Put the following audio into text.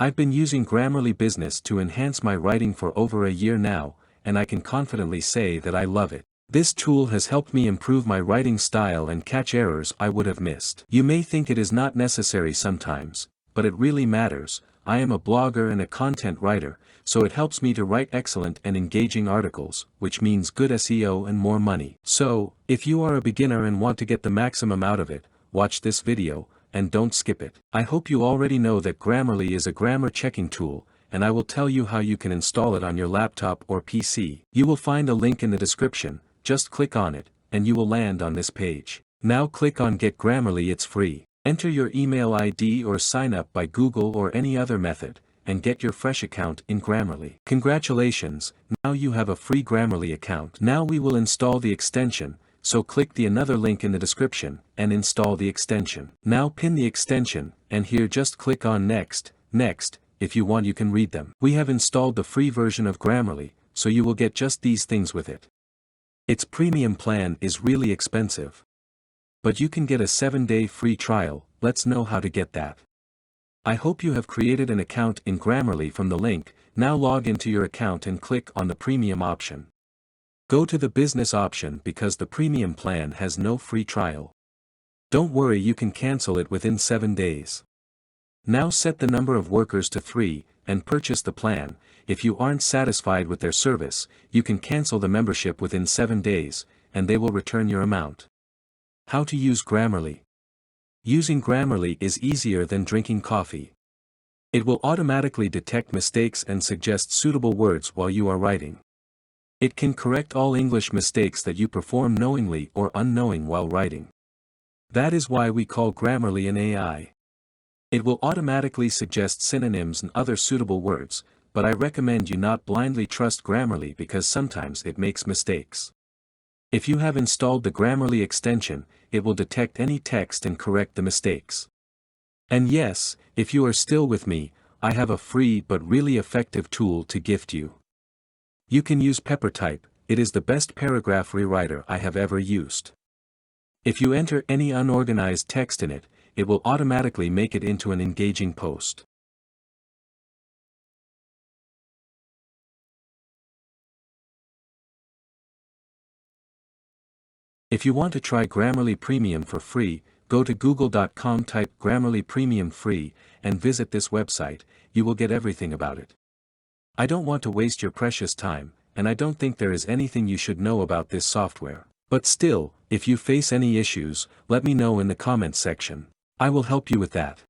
I've been using Grammarly Business to enhance my writing for over a year now, and I can confidently say that I love it. This tool has helped me improve my writing style and catch errors I would have missed. You may think it is not necessary sometimes, but it really matters. I am a blogger and a content writer, so it helps me to write excellent and engaging articles, which means good SEO and more money. So, if you are a beginner and want to get the maximum out of it, watch this video, and don't skip it. I hope you already know that Grammarly is a grammar checking tool, and I will tell you how you can install it on your laptop or PC. You will find a link in the description. Just click on it, and you will land on this page. Now click on Get Grammarly. It's free. Enter your email ID or sign up by Google or any other method, and get your fresh account in Grammarly. Congratulations, now you have a free Grammarly account. Now we will install the extension, so click the another link in the description, and install the extension. Now pin the extension, and here just click on Next. If you want you can read them. We have installed the free version of Grammarly, so you will get just these things with it. Its premium plan is really expensive. But you can get a 7-day free trial. Let's know how to get that. I hope you have created an account in Grammarly from the link. Now log into your account and click on the premium option. Go to the business option because the premium plan has no free trial. Don't worry, you can cancel it within 7 days. Now set the number of workers to 3, and purchase the plan. If you aren't satisfied with their service, you can cancel the membership within 7 days, and they will return your amount. How to use Grammarly. Using Grammarly is easier than drinking coffee. It will automatically detect mistakes and suggest suitable words while you are writing. It can correct all English mistakes that you perform knowingly or unknowing while writing. That is why we call Grammarly an AI. It will automatically suggest synonyms and other suitable words, but I recommend you not blindly trust Grammarly because sometimes it makes mistakes. If you have installed the Grammarly extension, it will detect any text and correct the mistakes. And yes, if you are still with me, I have a free but really effective tool to gift you. You can use PepperType. It is the best paragraph rewriter I have ever used. If you enter any unorganized text in it, it will automatically make it into an engaging post. If you want to try Grammarly Premium for free, go to google.com, type Grammarly Premium free, and visit this website. You will get everything about it. I don't want to waste your precious time, and I don't think there is anything you should know about this software. But still, if you face any issues, let me know in the comments section. I will help you with that.